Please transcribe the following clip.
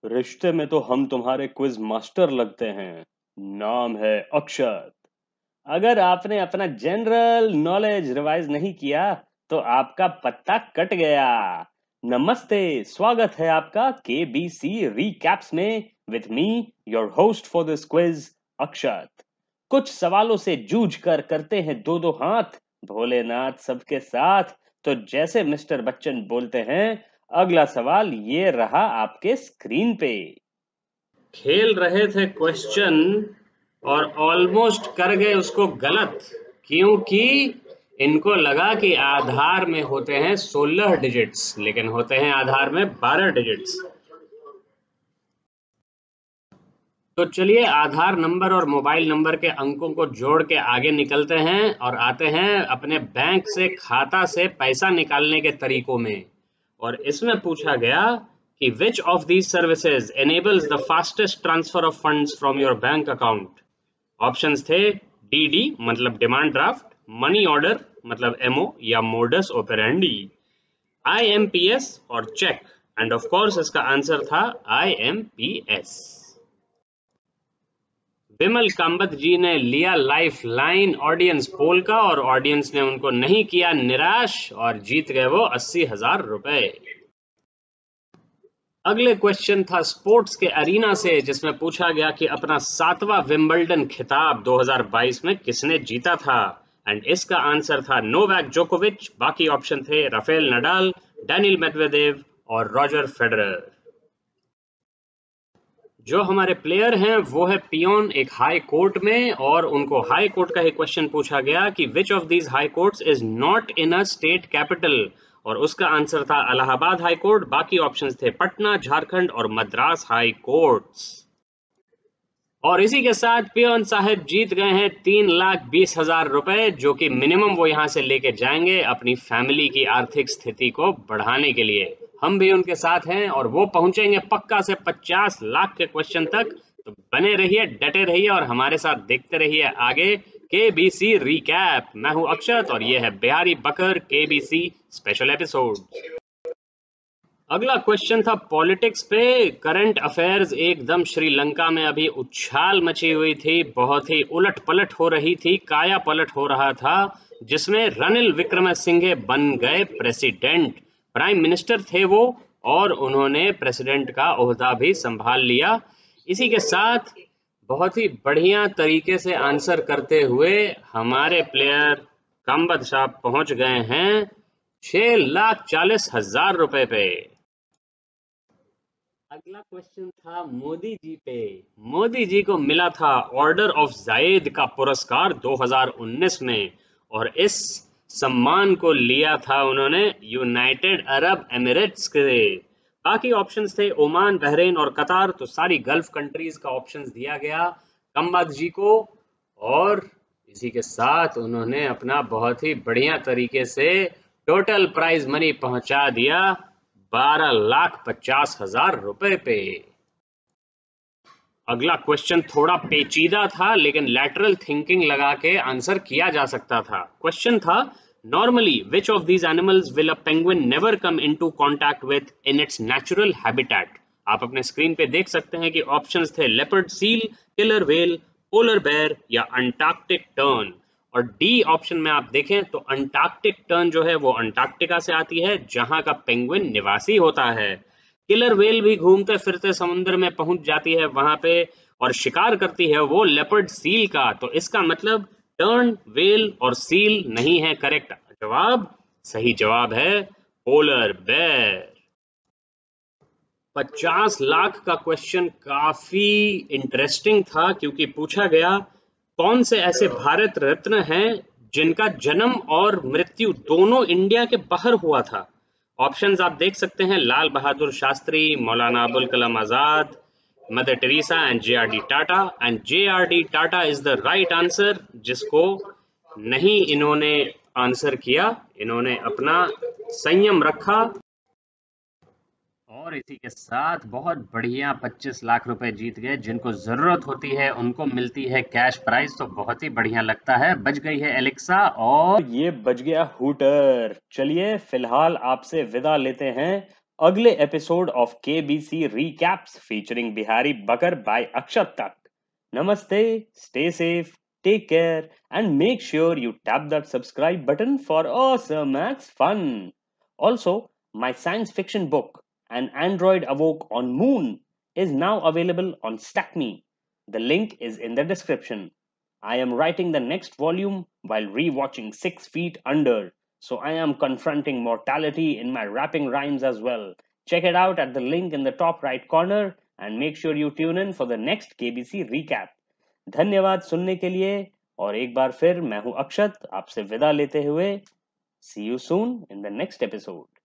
रिश्ते में तो हम तुम्हारे क्विज मास्टर लगते हैं। नाम है अक्षत। अगर आपने अपना जनरल नॉलेज रिवाइज नहीं किया तो आपका पत्ता कट गया। नमस्ते, स्वागत है आपका केबीसी रीकैप्स में with me, your host for this quiz, Akshat. कुछ सवालों से जूझ कर करते हैं दो दो हाथ, भोलेनाथ सबके साथ। तो जैसे मिस्टर बच्चन बोलते हैं, अगला सवाल ये रहा आपके स्क्रीन पे। खेल रहे थे क्वेश्चन और ऑलमोस्ट कर गए उसको गलत, क्योंकि इनको लगा कि आधार में होते हैं 16 डिजिट्स, लेकिन होते हैं आधार में 12 डिजिट्स। तो चलिए आधार नंबर और मोबाइल नंबर के अंकों को जोड़ के आगे निकलते हैं और आते हैं अपने बैंक से खाता से पैसा निकालने के तरीकों में। और इसमें पूछा गया कि which of these services enables the fastest transfer of funds from your bank account. Options थे डीडी मतलब डिमांड ड्राफ्ट, मनी ऑर्डर मतलब एमओ या मोडस ऑपरेंडी, आईएमपीएस और चेक। एंड ऑफ कोर्स इसका आंसर था आईएमपीएस। विमल कामत जी ने लिया लाइफ लाइन ऑडियंस पोल का और ऑडियंस ने उनको नहीं किया निराश और जीत गए वो 80,000 रुपए। अगले क्वेश्चन था स्पोर्ट्स के अरीना से, जिसमें पूछा गया कि अपना 7वां विंबलडन खिताब 2022 में किसने जीता था। एंड इसका आंसर था नोवाक जोकोविच। बाकी ऑप्शन थे राफेल नडाल, डैनियल मेदवेदेव और रॉजर फेडरर। जो हमारे प्लेयर हैं वो है पियोन एक हाई कोर्ट में, और उनको हाई कोर्ट का ही क्वेश्चन पूछा गया कि which of these high courts is not in a state capital, और उसका आंसर था इलाहाबाद हाई कोर्ट। बाकी ऑप्शंस थे पटना, झारखंड और मद्रास हाई कोर्ट्स। और इसी के साथ पियोन साहब जीत गए हैं 3,20,000 रुपए, जो कि मिनिमम वो यहाँ से लेके जाएंगे अपनी फैमिली की आर्थिक स्थिति को बढ़ाने के लिए। हम भी उनके साथ हैं और वो पहुंचेंगे पक्का से 50 लाख के क्वेश्चन तक। तो बने रहिए, डटे रहिए और हमारे साथ देखते रहिए आगे केबीसी रीकैप। मैं हूं अक्षत और ये है बिहारी बकर केबीसी स्पेशल एपिसोड। अगला क्वेश्चन था पॉलिटिक्स पे। करंट अफेयर्स एकदम श्रीलंका में अभी उछाल मची हुई थी, बहुत ही उलट पलट हो रही थी, काया पलट हो रहा था, जिसमें रनिल विक्रमसिंघे बन गए प्रेसिडेंट। प्राइम मिनिस्टर थे वो और उन्होंने प्रेसिडेंट का ओहदा भी संभाल लिया। इसी के साथ बहुत ही बढ़िया तरीके से आंसर करते हुए हमारे प्लेयर काम्बद साहब पहुंच गए हैं 6,40,000 रुपए पे। अगला क्वेश्चन था मोदी जी पे। मोदी जी को मिला था ऑर्डर ऑफ जायद का पुरस्कार 2019 में, और इस सम्मान को लिया था उन्होंने यूनाइटेड अरब एमिरेट्स के। बाकी ऑप्शंस थे ओमान, बहरीन और कतार, तो सारी गल्फ कंट्रीज का ऑप्शंस दिया गया कम्बद जी को। और इसी के साथ उन्होंने अपना बहुत ही बढ़िया तरीके से टोटल प्राइज मनी पहुंचा दिया 12,50,000 रुपए पे। अगला क्वेश्चन थोड़ा पेचीदा था, लेकिन लैटरल थिंकिंग लगा के आंसर किया जा सकता था। क्वेश्चन था normally which of these animals will a penguin never come into contact with in its natural habitat. आप अपने स्क्रीन पे देख सकते हैं कि ऑप्शंस थे leopard seal, killer whale, polar bear या अंटार्कटिक टर्न। और डी ऑप्शन में आप देखें तो अंटार्कटिक टर्न जो है वो अंटार्कटिका से आती है, जहां का पेंगुइन निवासी होता है। किलर व्हेल भी घूमते फिरते समुद्र में पहुंच जाती है वहां पे, और शिकार करती है वो लेपर्ड सील का। तो इसका मतलब टर्न, व्हेल और सील नहीं है करेक्ट जवाब। सही जवाब है पोलर बेयर। 50 लाख का क्वेश्चन काफी इंटरेस्टिंग था, क्योंकि पूछा गया कौन से ऐसे भारत रत्न हैं जिनका जन्म और मृत्यु दोनों इंडिया के बाहर हुआ था। ऑप्शंस आप देख सकते हैं लाल Bahadur Shastri, Maulana Abul Kalam Azad, Mother Teresa and JRD. Tata. And JRD. Tata is the right answer, जिसको नहीं इन्होंने आंसर किया, इन्होंने अपना संयम रखा। और इसी के साथ बहुत बढ़िया 25 लाख रुपए जीत गए। जिनको जरूरत होती है उनको मिलती है कैश प्राइज, तो बहुत ही बढ़िया लगता है। बच गई है एलेक्सा और ये बज गया हूटर। चलिए फिलहाल आपसे विदा लेते हैं। अगले episode of KBC Recaps featuring Bihari Bakar by Akshat Tak. Namaste, stay safe, take care, and make sure you tap that subscribe button for awesome max fun. Also, my science fiction book, An Android Awoke on Moon, is now available on StackMe. The link is in the description. I am writing the next volume while rewatching 6 Feet Under, so I am confronting mortality in my rapping rhymes as well. Check it out at the link in the top right corner and make sure you tune in for the next KBC recap. धन्यवाद सुनने के लिए और एक बार फिर मैं हूं अक्षत आपसे विदा लेते हुए see you soon in the next episode.